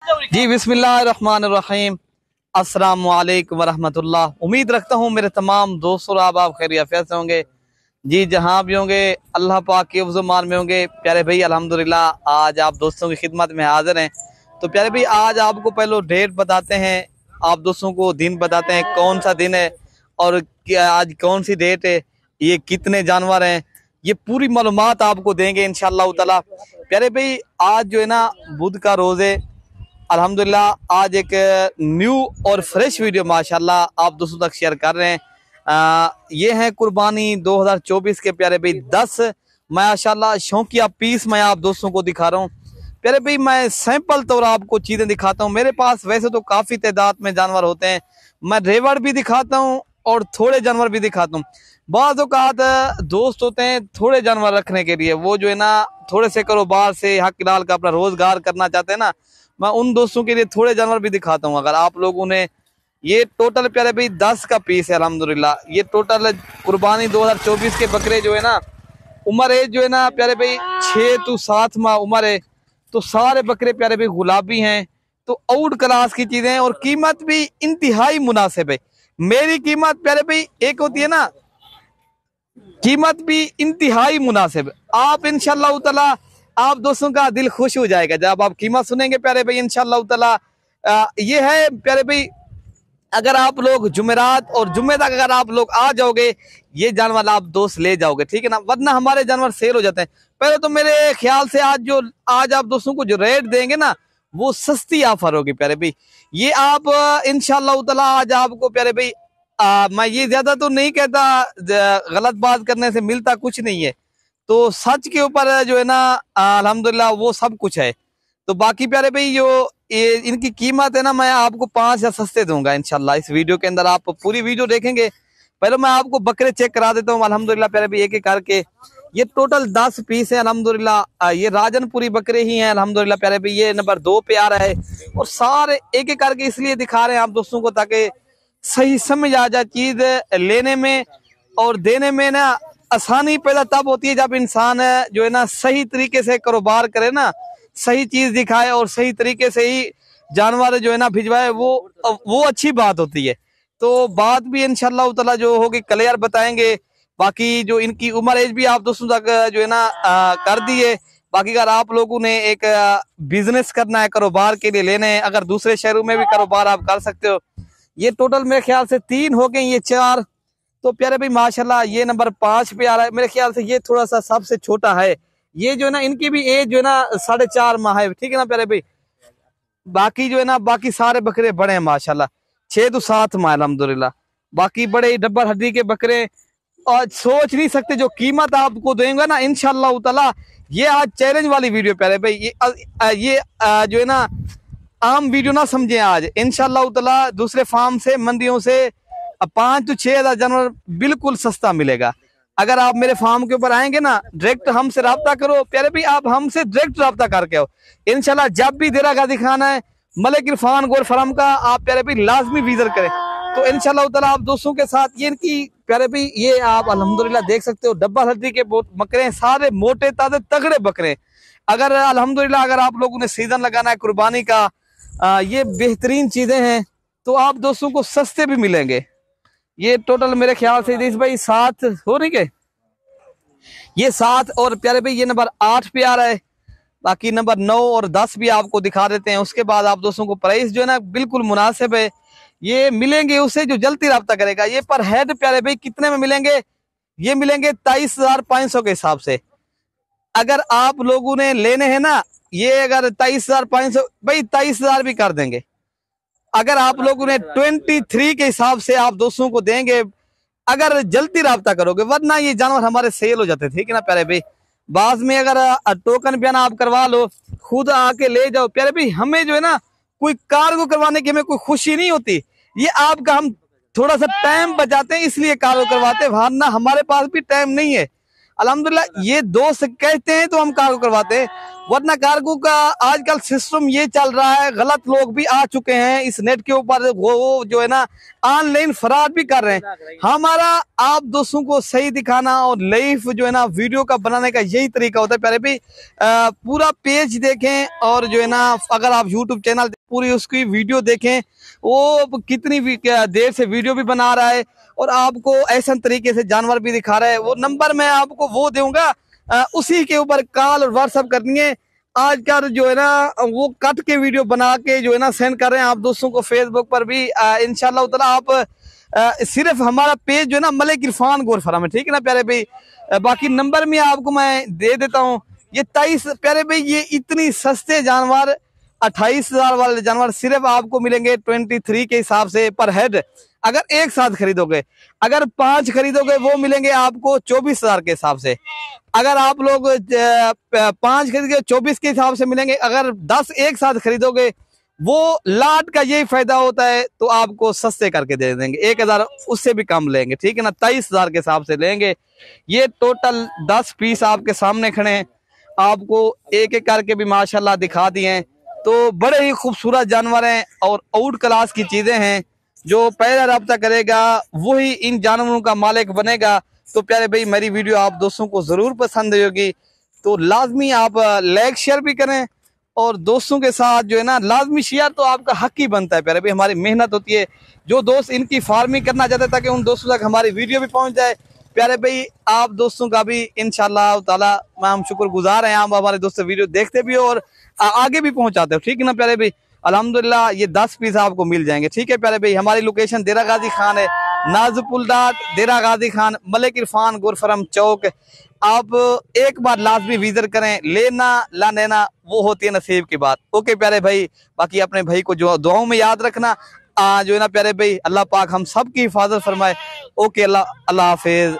जी बिस्मिल्लाहिर्रहमानिर्रहीम। अस्सलाम वालेकुम वरहमतुल्लाह। उम्मीद रखता हूँ मेरे तमाम दोस्तों और आप खैरियत से होंगे। जी जहाँ भी होंगे अल्लाह पाक के मान में होंगे। प्यारे भाई अल्हम्दुलिल्लाह आज आप दोस्तों की खिदमत में हाजिर हैं। तो प्यारे भाई आज आपको पहले डेट बताते हैं, आप दोस्तों को दिन बताते हैं कौन सा दिन है और क्या आज कौन सी डेट है, ये कितने जानवर हैं, ये पूरी मालूमात आपको देंगे इंशाअल्लाह ताला। प्यारे भाई आज जो है ना बुध का रोज़ है अल्हम्दुलिल्लाह। आज एक न्यू और फ्रेश वीडियो माशाल्लाह आप दोस्तों तक शेयर कर रहे हैं। ये है कुर्बानी 2024 के प्यारे भाई 10 माशाल्लाह शौकिया पीस मैं आप दोस्तों को दिखा रहा हूँ। प्यारे भाई मैं सैंपल तौर आपको चीज़ें दिखाता हूँ। मेरे पास वैसे तो काफ़ी तादाद में जानवर होते हैं, मैं रेवड़ भी दिखाता हूँ और थोड़े जानवर भी दिखाता हूँ। बाज़ औक़ात दोस्त होते हैं थोड़े जानवर रखने के लिए, वो जो है ना थोड़े से कारोबार से हक लाल का अपना रोज़गार करना चाहते हैं ना, मैं उन दोस्तों के लिए थोड़े जानवर भी दिखाता हूँ। अगर आप लोगों ने ये टोटल प्यारे भाई 10 का पीस है अल्हम्दुलिल्लाह। ये टोटल कुर्बानी 2024 के बकरे जो है ना उम्र एज जो है ना प्यारे भाई 6 to 7 माह उम्र है। तो सारे बकरे प्यारे भाई गुलाबी हैं, तो आउट क्लास की चीजें हैं और कीमत भी इंतहाई मुनासिब है। मेरी कीमत प्यारे भाई एक होती है ना, कीमत भी इंतहाई मुनासिब। आप इंशाअल्लाह ताला आप दोस्तों का दिल खुश हो जाएगा जब आप कीमत सुनेंगे प्यारे भाई इंशाअल्लाह ताला। ये है प्यारे भाई अगर आप लोग जुमेरात और जुम्मे तक अगर आप लोग आ जाओगे ये जानवर आप दोस्त ले जाओगे, ठीक है ना, वरना हमारे जानवर सेल हो जाते हैं। पहले तो मेरे ख्याल से आज आप दोस्तों को जो रेट देंगे ना वो सस्ती ऑफर होगी प्यारे भाई। ये आप इंशाअल्लाह ताला आज आपको प्यारे भाई मैं ये ज्यादा तो नहीं कहता, गलत बात करने से मिलता कुछ नहीं है, तो सच के ऊपर जो है ना अल्हम्दुलिल्लाह वो सब कुछ है। तो बाकी प्यारे भाई जो इनकी कीमत है ना मैं आपको 5 या सस्ते दूंगा इंशाल्लाह। इस वीडियो के अंदर आप पूरी वीडियो देखेंगे। पहले मैं आपको बकरे चेक करा देता हूँ अल्हम्दुलिल्लाह प्यारे भाई एक एक करके। ये टोटल 10 पीस है अल्हम्दुलिल्लाह। ये राजनपुरी बकरे ही हैं अल्हम्दुलिल्लाह प्यारे भाई। ये नंबर 2 पे आ रहा है और सारे एक एक करके इसलिए दिखा रहे हैं आप दोस्तों को ताकि सही समझ आ जाए। चीज लेने में और देने में ना आसानी पैदा तब होती है जब इंसान जो है ना सही तरीके से कारोबार करे ना, सही चीज दिखाए और सही तरीके से ही जानवर जो है ना भिजवाए, वो अच्छी बात होती है। तो बात भी इंशाअल्लाह ताला जो होगी क्लियर बताएंगे। बाकी जो इनकी उम्र एज भी आप दोस्तों तक जो है ना कर दी है। बाकी अगर आप लोगों ने एक बिजनेस करना है, कारोबार के लिए लेने हैं, अगर दूसरे शहरों में भी कारोबार आप कर सकते हो। ये टोटल मेरे ख्याल से 3 हो गए, ये 4। तो प्यारे भाई माशाल्लाह ये नंबर 5 पे आ रहा है। मेरे ख्याल से ये थोड़ा सा सबसे छोटा है। ये जो है ना इनकी भी एज जो है ना 4.5 माह है, ठीक है ना प्यारे भाई। बाकी जो है ना बाकी सारे बकरे बड़े हैं माशाल्लाह, 6 to 7 माह अल्हम्दुलिल्लाह। बाकी बड़े डब्बर हड्डी के बकरे और सोच नहीं सकते जो कीमत आपको देंगे ना इंशाअल्लाह ताला। ये आज चैलेंज वाली वीडियो प्यारे भाई, ये जो है ना आम वीडियो ना समझे। आज इंशाअल्लाह ताला दूसरे फार्म से मंडियों से 5 to 6 हज़ार जानवर बिल्कुल सस्ता मिलेगा। अगर आप मेरे फार्म के ऊपर आएंगे ना डायरेक्ट हमसे रब्ता करो प्यारे भाई, आप हमसे डायरेक्ट रब्ता करके आओ इंशाल्लाह। जब भी देरा का दिखाना है मलिक इरफान गोल्ड फार्म का आप प्यारे भाई लाजमी विजिट करें। तो इंशाल्लाह ताला आप दोस्तों के साथ ये इनकी प्यारे भाई ये आप अल्हम्दुलिल्लाह देख सकते हो डब्बा हड्डी के बकरे हैं, सारे मोटे ताजे तगड़े बकरे। अगर अल्हम्दुलिल्लाह अगर आप लोगों ने सीजन लगाना है कुर्बानी का, ये बेहतरीन चीजें हैं तो आप दोस्तों को सस्ते भी मिलेंगे। ये टोटल मेरे ख्याल से इस भाई 7 हो रही है, ये 7 और प्यारे भाई ये नंबर 8 पे आ रहा है। बाकी नंबर 9 और 10 भी आपको दिखा देते हैं। उसके बाद आप दोस्तों को प्राइस जो है ना बिल्कुल मुनासिब है। ये मिलेंगे उससे जो जल्दी रब्ता करेगा। ये पर हेड प्यारे भाई कितने में मिलेंगे, ये मिलेंगे 23,500 के हिसाब से। अगर आप लोगों ने लेने हैं ना ये अगर 23,500 भाई 23,000 भी कर देंगे। अगर आप लोगों ने 23 के हिसाब से आप दोस्तों को देंगे अगर जल्दी राब्ता करोगे, वरना ये जानवर हमारे सेल हो जाते थे, ठीक है ना प्यारे भाई। बाद में अगर टोकन बयान आप करवा लो खुद आके ले जाओ प्यारे भाई। हमें जो है ना कोई कार्गो करवाने की हमें कोई खुशी नहीं होती। ये आपका हम थोड़ा सा टाइम बचाते हैं इसलिए कार्गो करवाते हैं, वरना हमारे पास भी टाइम नहीं है। अल्हम्दुलिल्लाह ये दोस्त कहते हैं तो हम कार्गो करवाते हैं, वरना कार्गो का आजकल सिस्टम ये चल रहा है, गलत लोग भी आ चुके हैं इस नेट के ऊपर, वो जो है ना ऑनलाइन फ्रॉड भी कर रहे हैं। हमारा आप दोस्तों को सही दिखाना और लाइव जो है ना वीडियो का बनाने का यही तरीका होता है। प्यारे भाई पूरा पेज देखें और जो है ना अगर आप यूट्यूब चैनल पूरी उसकी वीडियो देखें, वो कितनी देर से वीडियो भी बना रहा है और आपको ऐसा तरीके से जानवर भी दिखा रहा है। वो नंबर मैं आपको वो दूंगा, उसी के ऊपर कॉल और व्हाट्सएप करनी है। आजकल जो है ना वो कट के वीडियो बना के जो है ना सेंड कर रहे हैं आप दोस्तों को फेसबुक पर भी। इंशाल्लाह ताला आप सिर्फ हमारा पेज जो है ना मलिक इरफान गौर फराम है, ठीक है ना प्यारे भाई। बाकी नंबर में आपको मैं दे देता हूँ। ये 23 प्यारे भाई, ये इतनी सस्ते जानवर 28,000 वाले जानवर सिर्फ आपको मिलेंगे 23 के हिसाब से पर हेड। अगर एक साथ खरीदोगे, अगर 5 खरीदोगे वो मिलेंगे आपको 24,000 के हिसाब से। अगर आप लोग 5 खरीदोगे 24 के हिसाब से मिलेंगे। अगर 10 एक साथ खरीदोगे वो लाट का यही फायदा होता है, तो आपको सस्ते करके दे देंगे, 1,000 उससे भी कम लेंगे, ठीक है ना, 23,000 के हिसाब से लेंगे। ये टोटल 10 पीस आपके सामने खड़े हैं, आपको एक एक करके भी माशाल्लाह दिखा दिए हैं। तो बड़े ही खूबसूरत जानवर हैं और आउट क्लास की चीजें हैं। जो पहला रब्ता करेगा वही इन जानवरों का मालिक बनेगा। तो प्यारे भाई मेरी वीडियो आप दोस्तों को जरूर पसंद होगी, तो लाजमी आप लाइक शेयर भी करें और दोस्तों के साथ जो है ना लाजमी शेयर तो आपका हक ही बनता है। प्यारे भाई हमारी मेहनत होती है, जो दोस्त इनकी फार्मिंग करना चाहते हैं ताकि उन दोस्तों तक हमारी वीडियो भी पहुंच जाए। प्यारे भाई आप दोस्तों का भी इंशाल्लाह ताला हम शुक्रगुजार हैं, आप हमारे दोस्त वीडियो देखते भी हो और आगे भी पहुंचाते हो, ठीक है ना प्यारे भाई। अल्हम्दुलिल्लाह ये 10 पीस आपको मिल जाएंगे, ठीक है प्यारे भाई। हमारी लोकेशन देरा गाजी खान है, नाजपुल डाट देरा गाजी खान, मलिक इरफान गुरफरम चौक। आप एक बार लाजमी विजिट करें, लेना ला लेना वो होती है नसीब की बात। ओके प्यारे भाई, बाकी अपने भाई को जो दुआओं में याद रखना जो है ना प्यारे भाई। अल्लाह पाक हम सब की हिफाजत फरमाए। ओके, अल्लाह हाफिज।